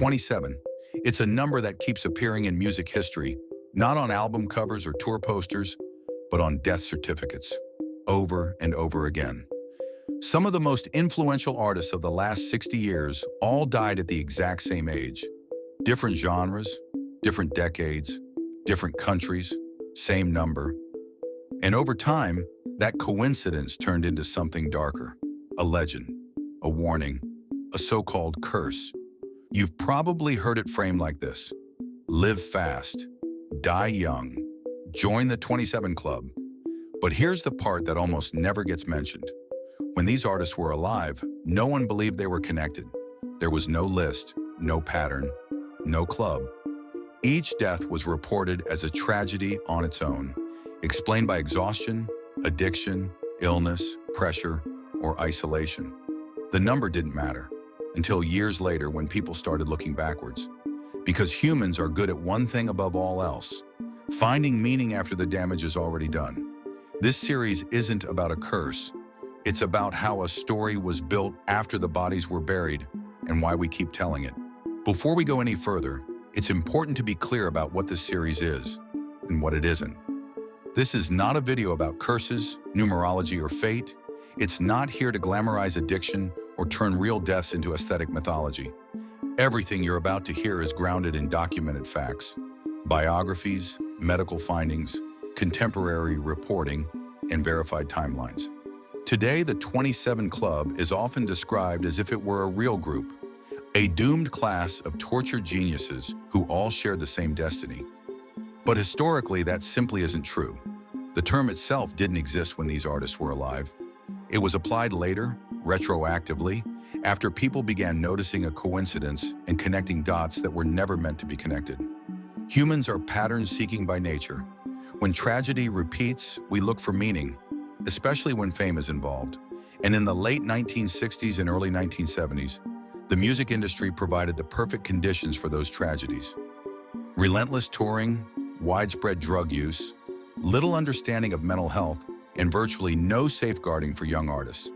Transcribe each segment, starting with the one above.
27. It's a number that keeps appearing in music history, not on album covers or tour posters, but on death certificates, over and over again. Some of the most influential artists of the last 60 years all died at the exact same age. Different genres, different decades, different countries, same number. And over time, that coincidence turned into something darker, a legend, a warning, a so-called curse. You've probably heard it framed like this: live fast, die young, join the 27 Club. But here's the part that almost never gets mentioned. When these artists were alive, no one believed they were connected. There was no list, no pattern, no club. Each death was reported as a tragedy on its own, explained by exhaustion, addiction, illness, pressure, or isolation. The number didn't matter until years later when people started looking backwards. Because humans are good at one thing above all else: finding meaning after the damage is already done. This series isn't about a curse. It's about how a story was built after the bodies were buried and why we keep telling it. Before we go any further, it's important to be clear about what this series is and what it isn't. This is not a video about curses, numerology, or fate. It's not here to glamorize addiction or turn real deaths into aesthetic mythology. Everything you're about to hear is grounded in documented facts, biographies, medical findings, contemporary reporting, and verified timelines. Today, the 27 Club is often described as if it were a real group, a doomed class of tortured geniuses who all shared the same destiny. But historically, that simply isn't true. The term itself didn't exist when these artists were alive. It was applied later, retroactively, after people began noticing a coincidence and connecting dots that were never meant to be connected. Humans are pattern-seeking by nature. When tragedy repeats, we look for meaning, especially when fame is involved. And in the late 1960s and early 1970s, the music industry provided the perfect conditions for those tragedies. Relentless touring, widespread drug use, little understanding of mental health, and virtually no safeguarding for young artists.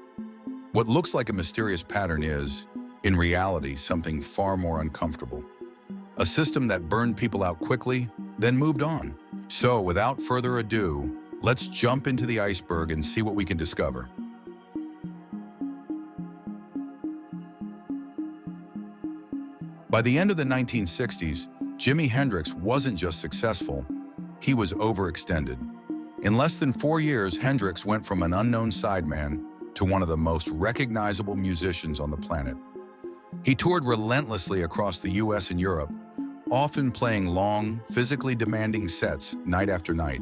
What looks like a mysterious pattern is, in reality, something far more uncomfortable. A system that burned people out quickly, then moved on. So, without further ado, let's jump into the iceberg and see what we can discover. By the end of the 1960s, Jimi Hendrix wasn't just successful, he was overextended. In less than 4 years, Hendrix went from an unknown sideman to one of the most recognizable musicians on the planet. He toured relentlessly across the US and Europe, often playing long, physically demanding sets night after night.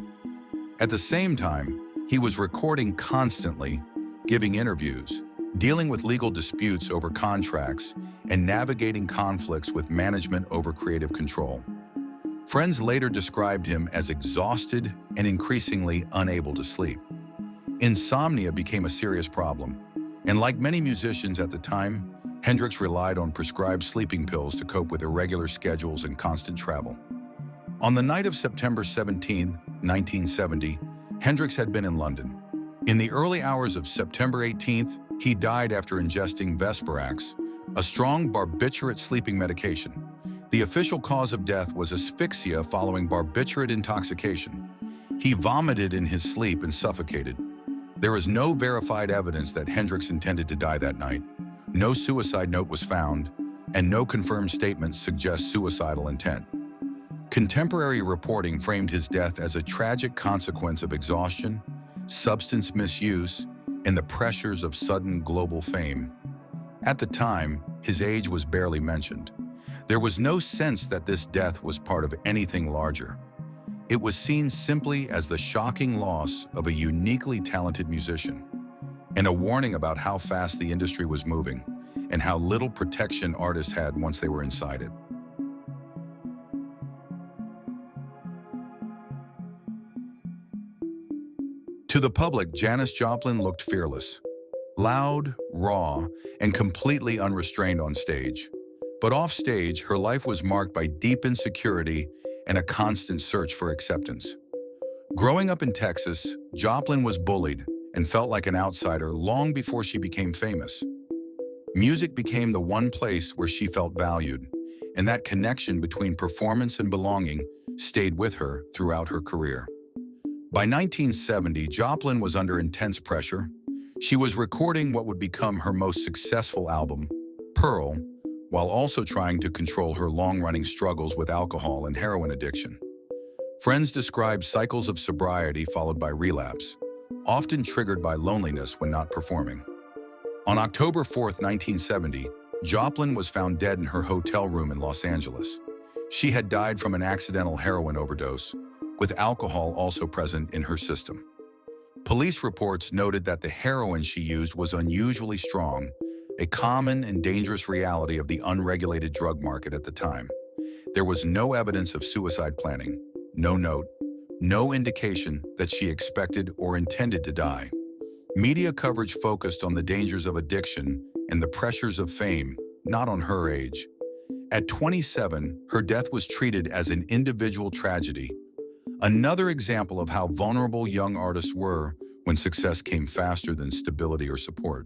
At the same time, he was recording constantly, giving interviews, dealing with legal disputes over contracts, and navigating conflicts with management over creative control. Friends later described him as exhausted and increasingly unable to sleep. Insomnia became a serious problem, and like many musicians at the time, Hendrix relied on prescribed sleeping pills to cope with irregular schedules and constant travel. On the night of September 17, 1970, Hendrix had been in London. In the early hours of September 18th, he died after ingesting Vesparax, a strong barbiturate sleeping medication. The official cause of death was asphyxia following barbiturate intoxication. He vomited in his sleep and suffocated. There is no verified evidence that Hendrix intended to die that night. No suicide note was found, and no confirmed statements suggest suicidal intent. Contemporary reporting framed his death as a tragic consequence of exhaustion, substance misuse, and the pressures of sudden global fame. At the time, his age was barely mentioned. There was no sense that this death was part of anything larger. It was seen simply as the shocking loss of a uniquely talented musician, and a warning about how fast the industry was moving and how little protection artists had once they were inside it. To the public, Janis Joplin looked fearless. Loud, raw, and completely unrestrained on stage. But off stage, her life was marked by deep insecurity and a constant search for acceptance. Growing up in Texas, Joplin was bullied and felt like an outsider long before she became famous. Music became the one place where she felt valued, and that connection between performance and belonging stayed with her throughout her career. By 1970, Joplin was under intense pressure. She was recording what would become her most successful album, Pearl, while also trying to control her long-running struggles with alcohol and heroin addiction. Friends described cycles of sobriety followed by relapse, often triggered by loneliness when not performing. On October 4, 1970, Joplin was found dead in her hotel room in Los Angeles. She had died from an accidental heroin overdose, with alcohol also present in her system. Police reports noted that the heroin she used was unusually strong, a common and dangerous reality of the unregulated drug market at the time. There was no evidence of suicide planning, no note, no indication that she expected or intended to die. Media coverage focused on the dangers of addiction and the pressures of fame, not on her age. At 27, her death was treated as an individual tragedy, another example of how vulnerable young artists were when success came faster than stability or support.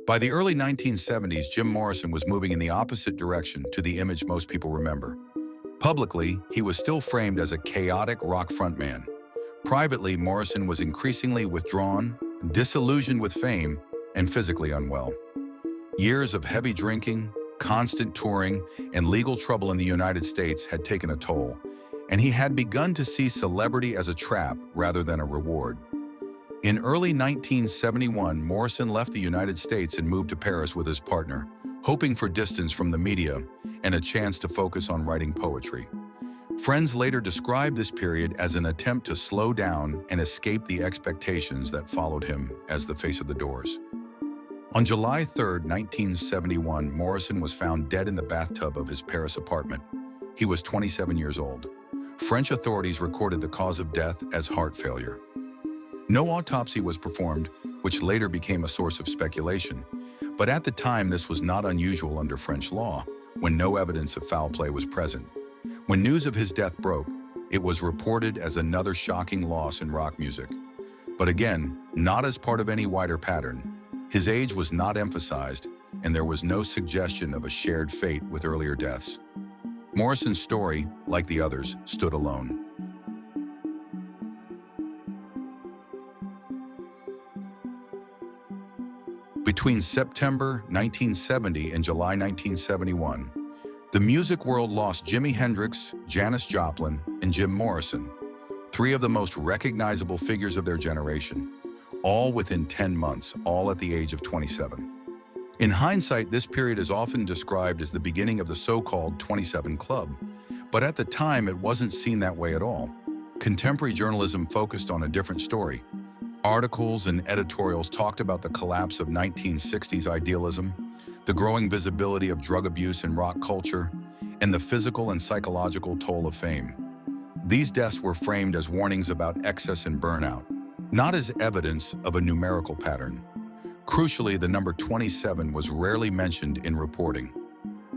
By the early 1970s, Jim Morrison was moving in the opposite direction to the image most people remember. Publicly, he was still framed as a chaotic rock frontman. Privately, Morrison was increasingly withdrawn, disillusioned with fame, and physically unwell. Years of heavy drinking, constant touring, and legal trouble in the United States had taken a toll, and he had begun to see celebrity as a trap rather than a reward. In early 1971, Morrison left the United States and moved to Paris with his partner, hoping for distance from the media and a chance to focus on writing poetry. Friends later described this period as an attempt to slow down and escape the expectations that followed him as the face of the Doors. On July 3, 1971, Morrison was found dead in the bathtub of his Paris apartment. He was 27 years old. French authorities recorded the cause of death as heart failure. No autopsy was performed, which later became a source of speculation. But at the time, this was not unusual under French law, when no evidence of foul play was present. When news of his death broke, it was reported as another shocking loss in rock music. But again, not as part of any wider pattern. His age was not emphasized, and there was no suggestion of a shared fate with earlier deaths. Morrison's story, like the others, stood alone. Between September 1970 and July 1971, the music world lost Jimi Hendrix, Janis Joplin, and Jim Morrison, three of the most recognizable figures of their generation, all within 10 months, all at the age of 27. In hindsight, this period is often described as the beginning of the so-called 27 Club, but at the time it wasn't seen that way at all. Contemporary journalism focused on a different story. Articles and editorials talked about the collapse of 1960s idealism, the growing visibility of drug abuse in rock culture, and the physical and psychological toll of fame. These deaths were framed as warnings about excess and burnout, not as evidence of a numerical pattern. Crucially, the number 27 was rarely mentioned in reporting.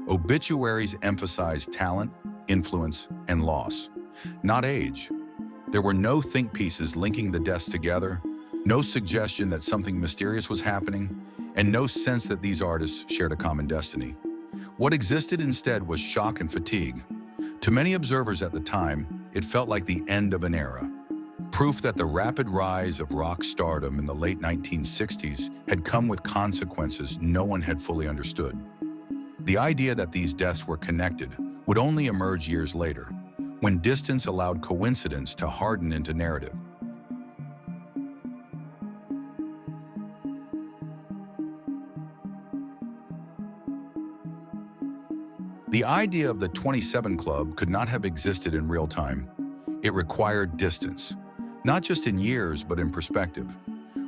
Obituaries emphasized talent, influence, and loss, not age. There were no think pieces linking the deaths together, no suggestion that something mysterious was happening, and no sense that these artists shared a common destiny. What existed instead was shock and fatigue. To many observers at the time, it felt like the end of an era. Proof that the rapid rise of rock stardom in the late 1960s had come with consequences no one had fully understood. The idea that these deaths were connected would only emerge years later, when distance allowed coincidence to harden into narrative. The idea of the 27 Club could not have existed in real time. It required distance, not just in years, but in perspective.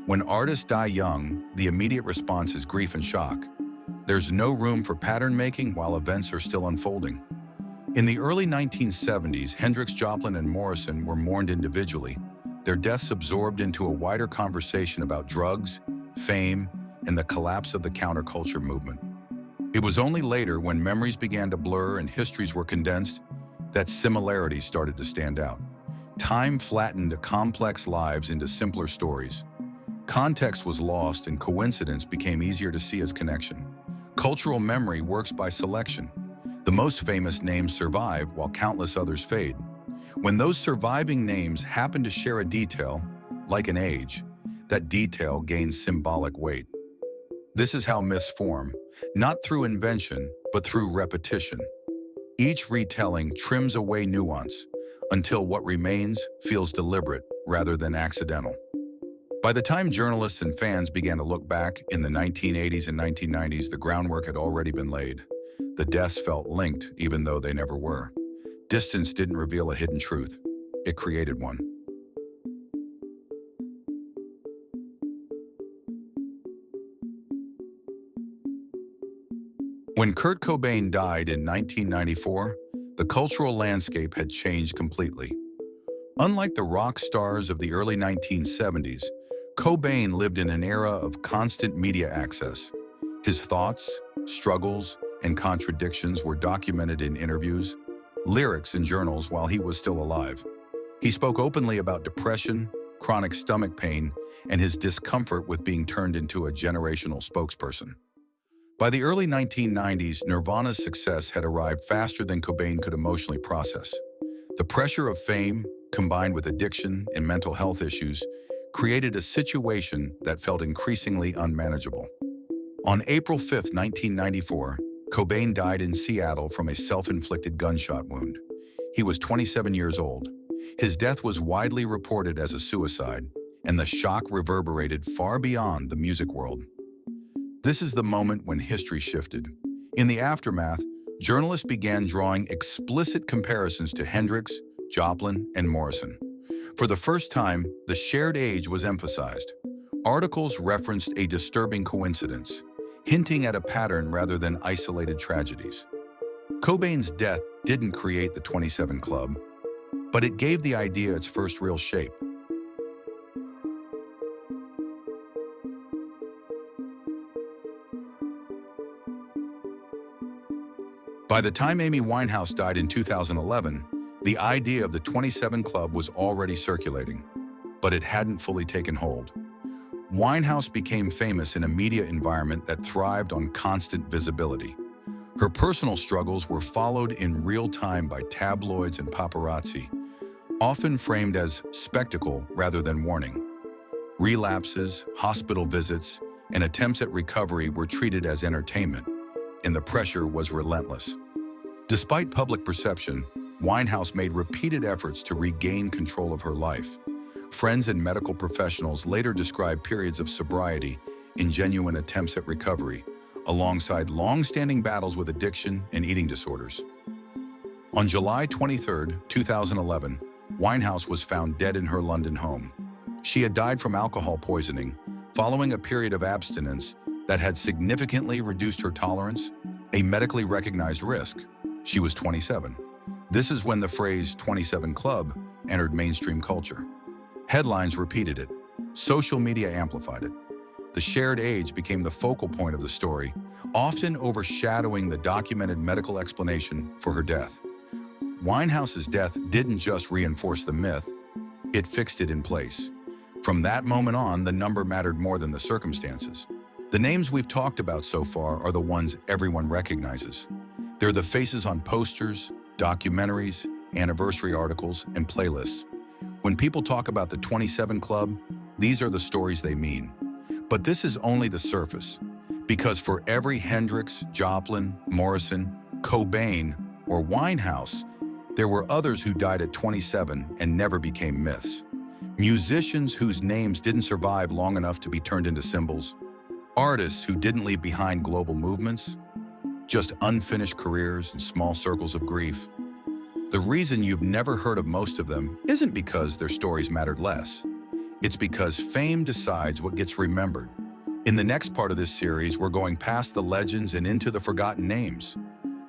When artists die young, the immediate response is grief and shock. There's no room for pattern making while events are still unfolding. In the early 1970s, Hendrix, Joplin, and Morrison were mourned individually, their deaths absorbed into a wider conversation about drugs, fame, and the collapse of the counterculture movement. It was only later, when memories began to blur and histories were condensed, that similarities started to stand out. Time flattened complex lives into simpler stories. Context was lost and coincidence became easier to see as connection. Cultural memory works by selection. The most famous names survive while countless others fade. When those surviving names happen to share a detail, like an age, that detail gains symbolic weight. This is how myths form, not through invention, but through repetition. Each retelling trims away nuance until what remains feels deliberate rather than accidental. By the time journalists and fans began to look back in the 1980s and 1990s, the groundwork had already been laid. The deaths felt linked, even though they never were. Distance didn't reveal a hidden truth. It created one. When Kurt Cobain died in 1994, the cultural landscape had changed completely. Unlike the rock stars of the early 1970s, Cobain lived in an era of constant media access. His thoughts, struggles, and contradictions were documented in interviews, lyrics, and journals while he was still alive. He spoke openly about depression, chronic stomach pain, and his discomfort with being turned into a generational spokesperson. By the early 1990s, Nirvana's success had arrived faster than Cobain could emotionally process. The pressure of fame, combined with addiction and mental health issues, created a situation that felt increasingly unmanageable. On April 5, 1994, Cobain died in Seattle from a self-inflicted gunshot wound. He was 27 years old. His death was widely reported as a suicide, and the shock reverberated far beyond the music world. This is the moment when history shifted. In the aftermath, journalists began drawing explicit comparisons to Hendrix, Joplin, and Morrison. For the first time, the shared age was emphasized. Articles referenced a disturbing coincidence, hinting at a pattern rather than isolated tragedies. Cobain's death didn't create the 27 Club, but it gave the idea its first real shape. By the time Amy Winehouse died in 2011, the idea of the 27 Club was already circulating, but it hadn't fully taken hold. Winehouse became famous in a media environment that thrived on constant visibility. Her personal struggles were followed in real time by tabloids and paparazzi, often framed as spectacle rather than warning. Relapses, hospital visits, and attempts at recovery were treated as entertainment, and the pressure was relentless. Despite public perception, Winehouse made repeated efforts to regain control of her life. Friends and medical professionals later described periods of sobriety and genuine attempts at recovery, alongside long-standing battles with addiction and eating disorders. On July 23, 2011, Winehouse was found dead in her London home. She had died from alcohol poisoning, following a period of abstinence that had significantly reduced her tolerance, a medically recognized risk. She was 27. This is when the phrase 27 Club entered mainstream culture. Headlines repeated it. Social media amplified it. The shared age became the focal point of the story, often overshadowing the documented medical explanation for her death. Winehouse's death didn't just reinforce the myth, it fixed it in place. From that moment on, the number mattered more than the circumstances. The names we've talked about so far are the ones everyone recognizes. They're the faces on posters, documentaries, anniversary articles, and playlists. When people talk about the 27 Club, these are the stories they mean. But this is only the surface, because for every Hendrix, Joplin, Morrison, Cobain, or Winehouse, there were others who died at 27 and never became myths. Musicians whose names didn't survive long enough to be turned into symbols. Artists who didn't leave behind global movements. Just unfinished careers and small circles of grief. The reason you've never heard of most of them isn't because their stories mattered less. It's because fame decides what gets remembered. In the next part of this series, we're going past the legends and into the forgotten names.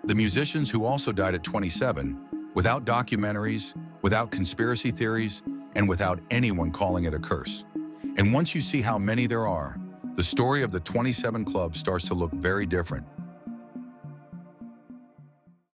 The musicians who also died at 27, without documentaries, without conspiracy theories, and without anyone calling it a curse. And once you see how many there are, the story of the 27 Club starts to look very different.